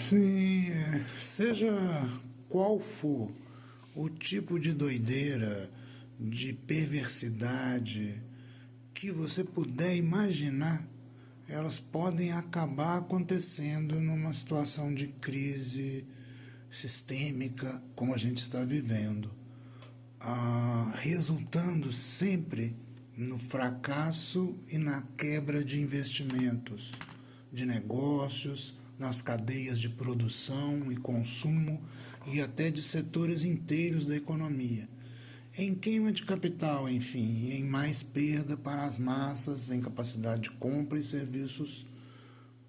Sim, seja qual for o tipo de doideira, de perversidade que você puder imaginar, elas podem acabar acontecendo numa situação de crise sistêmica como a gente está vivendo, resultando sempre no fracasso e na quebra de investimentos, de negócios, nas cadeias de produção e consumo e até de setores inteiros da economia. Em queima de capital, enfim, em mais perda para as massas, em capacidade de compra e serviços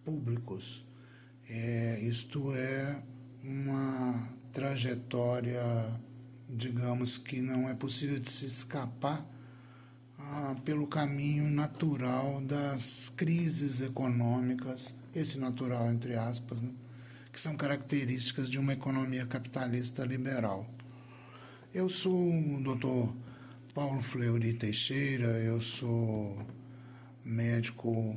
públicos. Isto é uma trajetória, digamos, que não é possível de se escapar pelo caminho natural das crises econômicas, esse natural entre aspas, né, que são características de uma economia capitalista liberal. Eu sou o Dr. Paulo Fleury Teixeira, eu sou médico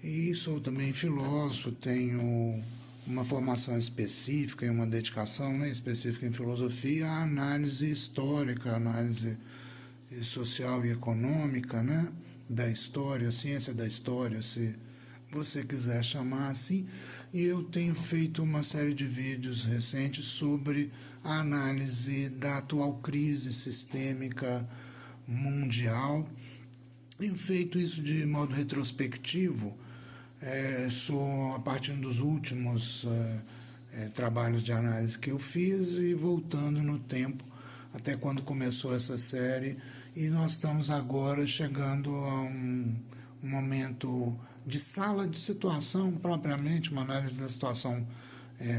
e sou também filósofo, tenho uma formação específica e uma dedicação específica em filosofia, a análise histórica, a análise social e econômica, né, da história, a ciência da história, se você quiser chamar assim, e eu tenho feito uma série de vídeos recentes sobre a análise da atual crise sistêmica mundial. Tenho feito isso de modo retrospectivo, sou a partir dos últimos trabalhos de análise que eu fiz e voltando no tempo até quando começou essa série, e nós estamos agora chegando a um momento de sala de situação propriamente, uma análise da situação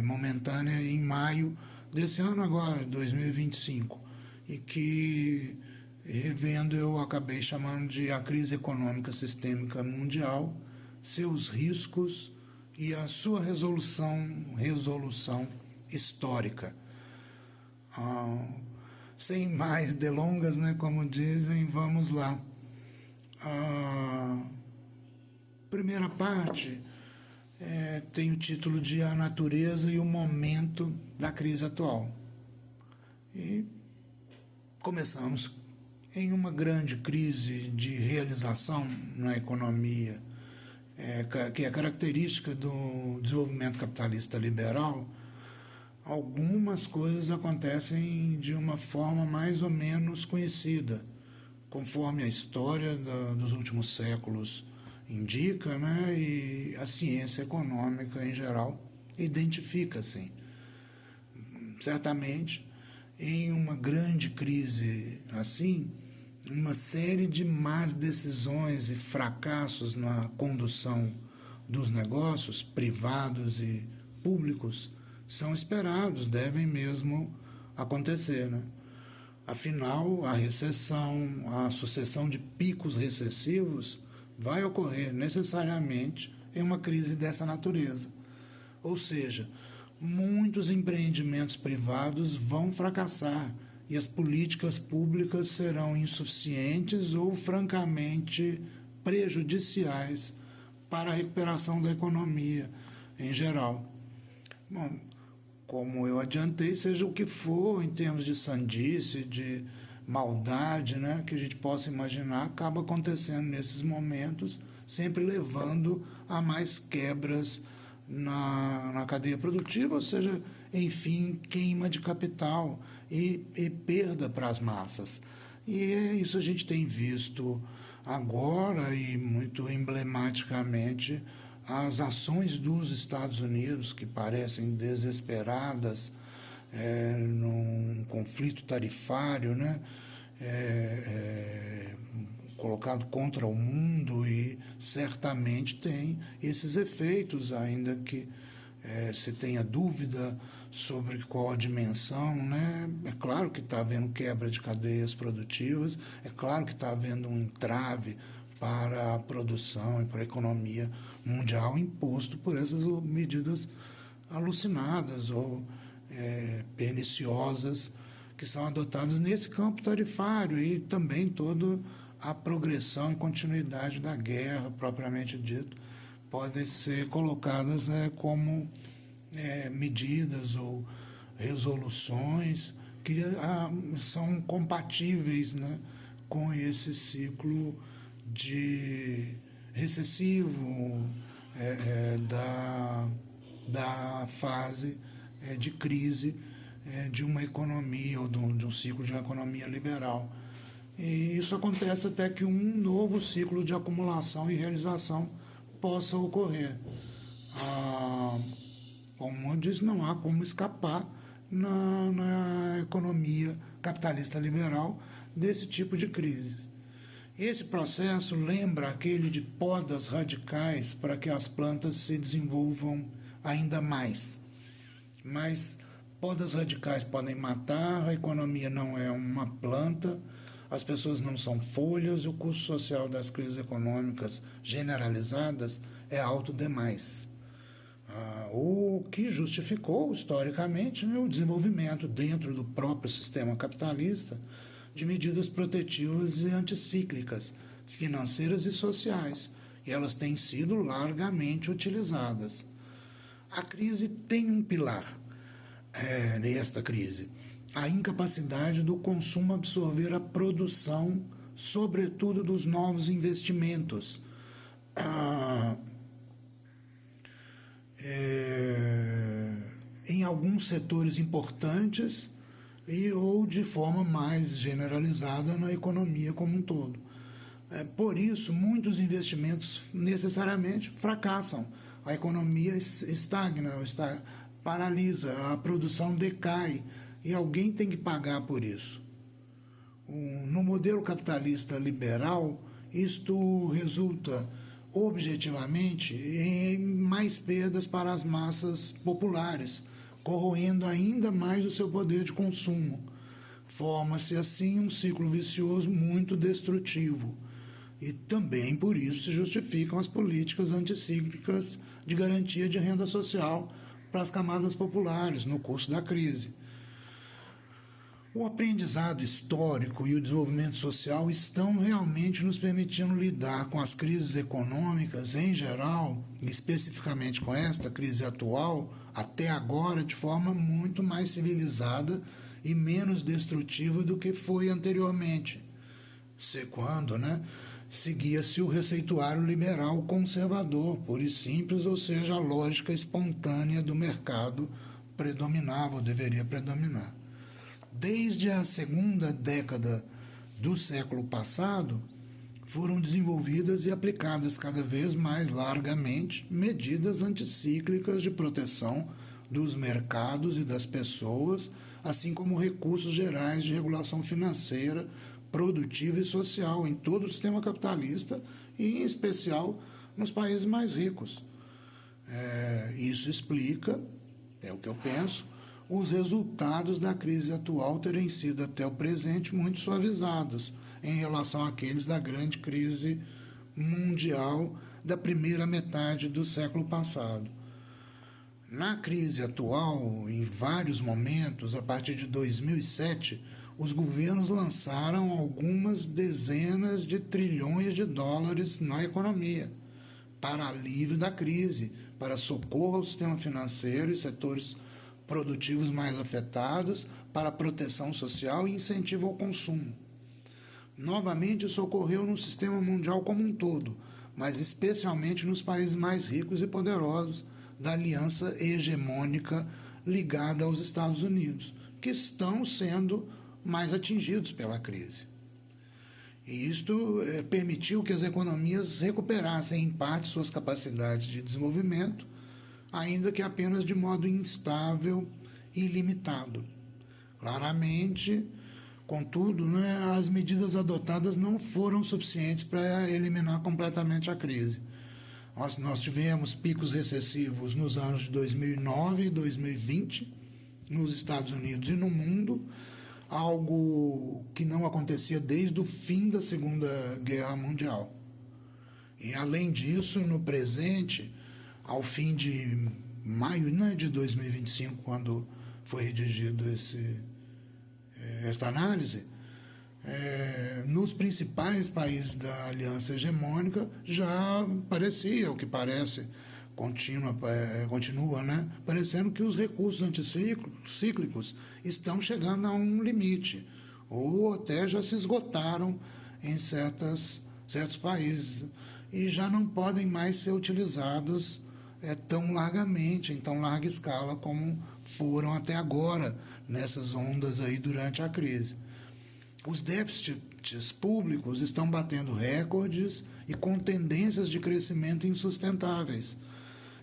momentânea em maio desse ano agora, 2025, e que, revendo, eu acabei chamando de a crise econômica sistêmica mundial, seus riscos e a sua resolução histórica. Sem mais delongas, né, como dizem, vamos lá. A primeira parte tem o título de A Natureza e o Momento da Crise Atual. E começamos em uma grande crise de realização na economia, que é característica do desenvolvimento capitalista liberal. Algumas coisas acontecem de uma forma mais ou menos conhecida, conforme a história dos últimos séculos indica, né, e a ciência econômica em geral identifica, assim. Certamente, em uma grande crise assim, uma série de más decisões e fracassos na condução dos negócios privados e públicos são esperados, devem mesmo acontecer, né? Afinal, a recessão, a sucessão de picos recessivos vai ocorrer necessariamente em uma crise dessa natureza. Ou seja, muitos empreendimentos privados vão fracassar e as políticas públicas serão insuficientes ou francamente prejudiciais para a recuperação da economia em geral. Bom, como eu adiantei, seja o que for em termos de sandice, de maldade, né, que a gente possa imaginar, acaba acontecendo nesses momentos, sempre levando a mais quebras na cadeia produtiva, ou seja, enfim, queima de capital e perda para as massas. E isso a gente tem visto agora e muito emblematicamente as ações dos Estados Unidos, que parecem desesperadas num conflito tarifário, né, colocado contra o mundo, e certamente tem esses efeitos, ainda que se tenha dúvida sobre qual a dimensão, né? É claro que está havendo quebra de cadeias produtivas, é claro que está havendo um entrave para a produção e para a economia mundial imposto por essas medidas alucinadas ou perniciosas que são adotadas nesse campo tarifário, e também toda a progressão e continuidade da guerra, propriamente dito, podem ser colocadas como medidas ou resoluções que são compatíveis, né, com esse ciclo de recessivo da fase de crise de uma economia ou de um ciclo de uma economia liberal. E isso acontece até que um novo ciclo de acumulação e realização possa ocorrer. Como eu disse, não há como escapar na economia capitalista liberal desse tipo de crise. Esse processo lembra aquele de podas radicais para que as plantas se desenvolvam ainda mais. Mas podas radicais podem matar, a economia não é uma planta, as pessoas não são folhas e o custo social das crises econômicas generalizadas é alto demais. O que justificou, historicamente, o desenvolvimento dentro do próprio sistema capitalista de medidas protetivas e anticíclicas, financeiras e sociais, e elas têm sido largamente utilizadas. A crise tem um pilar, nesta crise, a incapacidade do consumo absorver a produção, sobretudo dos novos investimentos. Em alguns setores importantes ou de forma mais generalizada na economia como um todo. Por isso, muitos investimentos necessariamente fracassam. A economia estagna, paralisa, a produção decai e alguém tem que pagar por isso. No modelo capitalista liberal, isto resulta objetivamente em mais perdas para as massas populares, corroendo ainda mais o seu poder de consumo. Forma-se assim um ciclo vicioso muito destrutivo. E também por isso se justificam as políticas anticíclicas de garantia de renda social para as camadas populares no curso da crise. O aprendizado histórico e o desenvolvimento social estão realmente nos permitindo lidar com as crises econômicas em geral, e especificamente com esta crise atual, até agora de forma muito mais civilizada e menos destrutiva do que foi anteriormente. Quando, seguia-se o receituário liberal conservador, puro e simples, ou seja, a lógica espontânea do mercado predominava ou deveria predominar. Desde a segunda década do século passado, foram desenvolvidas e aplicadas cada vez mais largamente medidas anticíclicas de proteção dos mercados e das pessoas, assim como recursos gerais de regulação financeira, produtiva e social em todo o sistema capitalista e, em especial, nos países mais ricos. Isso explica, é o que eu penso, os resultados da crise atual terem sido até o presente muito suavizados em relação àqueles da grande crise mundial da primeira metade do século passado. Na crise atual, em vários momentos, a partir de 2007, os governos lançaram algumas dezenas de trilhões de dólares na economia para alívio da crise, para socorro ao sistema financeiro e setores produtivos mais afetados, para proteção social e incentivo ao consumo. Novamente, isso ocorreu no sistema mundial como um todo, mas especialmente nos países mais ricos e poderosos da aliança hegemônica ligada aos Estados Unidos, que estão sendo mais atingidos pela crise. E isto permitiu que as economias recuperassem em parte suas capacidades de desenvolvimento, ainda que apenas de modo instável e limitado. Claramente, contudo, as medidas adotadas não foram suficientes para eliminar completamente a crise. Nós tivemos picos recessivos nos anos de 2009 e 2020, nos Estados Unidos e no mundo, algo que não acontecia desde o fim da Segunda Guerra Mundial. E, além disso, no presente, ao fim de maio de 2025, quando foi redigido esta análise, nos principais países da aliança hegemônica já parecia, o que parece, continua, né, parecendo que os recursos anticíclicos estão chegando a um limite, ou até já se esgotaram em certos países, e já não podem mais ser utilizados tão largamente, em tão larga escala como foram até agora, nessas ondas aí durante a crise. Os déficits públicos estão batendo recordes e com tendências de crescimento insustentáveis.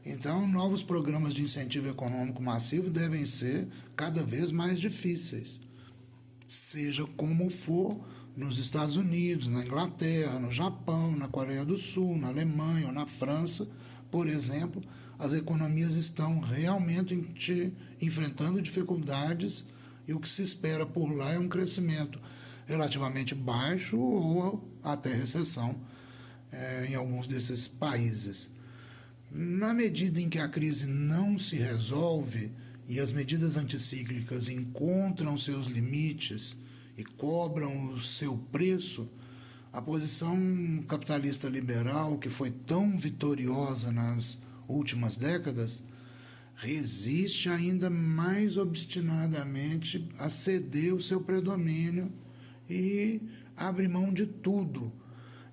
Então, novos programas de incentivo econômico massivo devem ser cada vez mais difíceis. Seja como for, nos Estados Unidos, na Inglaterra, no Japão, na Coreia do Sul, na Alemanha ou na França, por exemplo, as economias estão realmente enfrentando dificuldades e o que se espera por lá é um crescimento relativamente baixo ou até recessão em alguns desses países. Na medida em que a crise não se resolve e as medidas anticíclicas encontram seus limites e cobram o seu preço, a posição capitalista liberal, que foi tão vitoriosa nas últimas décadas, resiste ainda mais obstinadamente a ceder o seu predomínio e abre mão de tudo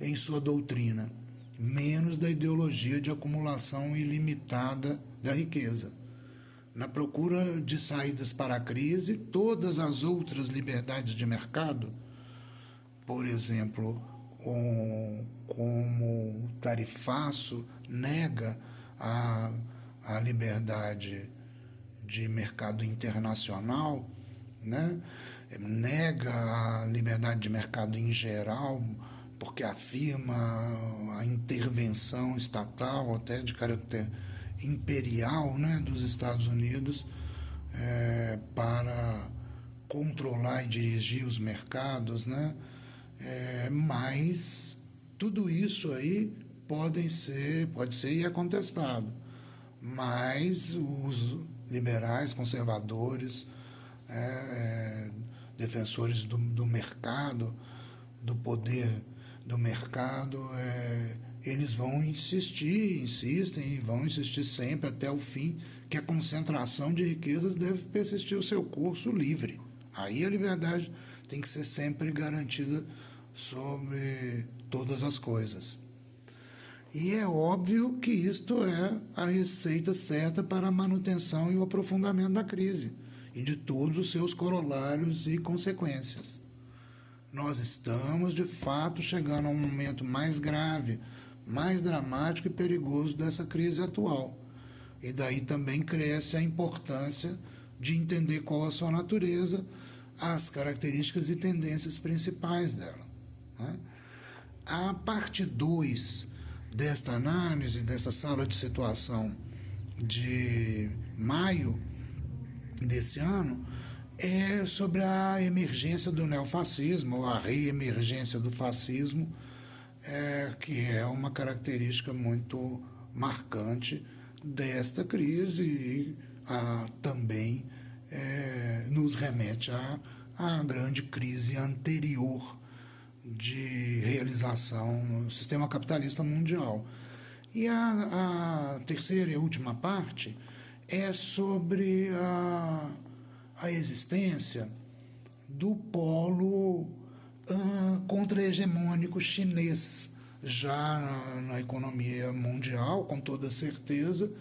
em sua doutrina, menos da ideologia de acumulação ilimitada da riqueza. Na procura de saídas para a crise, todas as outras liberdades de mercado, por exemplo, como o tarifaço nega a liberdade de mercado internacional, né? Nega a liberdade de mercado em geral, porque afirma a intervenção estatal, até de caráter imperial, né, dos Estados Unidos, para controlar e dirigir os mercados, né? Mas tudo isso aí pode ser e é contestado. Mas os liberais, conservadores, defensores do mercado, do poder do mercado, eles vão insistem e vão insistir sempre até o fim que a concentração de riquezas deve persistir o seu curso livre. Aí a liberdade tem que ser sempre garantida sobre todas as coisas. E é óbvio que isto é a receita certa para a manutenção e o aprofundamento da crise e de todos os seus corolários e consequências. Nós estamos, de fato, chegando a um momento mais grave, mais dramático e perigoso dessa crise atual. E daí também cresce a importância de entender qual a sua natureza, as características e tendências principais dela, né? A parte 2 desta análise, dessa sala de situação de maio desse ano, é sobre a emergência do neofascismo, ou a reemergência do fascismo, que é uma característica muito marcante desta crise e também nos remete à grande crise anterior de realização no sistema capitalista mundial. E a terceira e última parte é sobre a existência do polo contra-hegemônico chinês já na economia mundial, com toda certeza,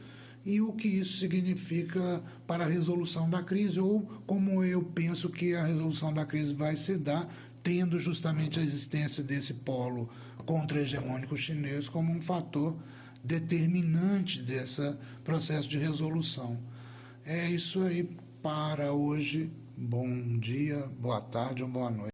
e o que isso significa para a resolução da crise, ou como eu penso que a resolução da crise vai se dar, tendo justamente a existência desse polo contra-hegemônico chinês como um fator determinante desse processo de resolução. É isso aí para hoje. Bom dia, boa tarde ou boa noite.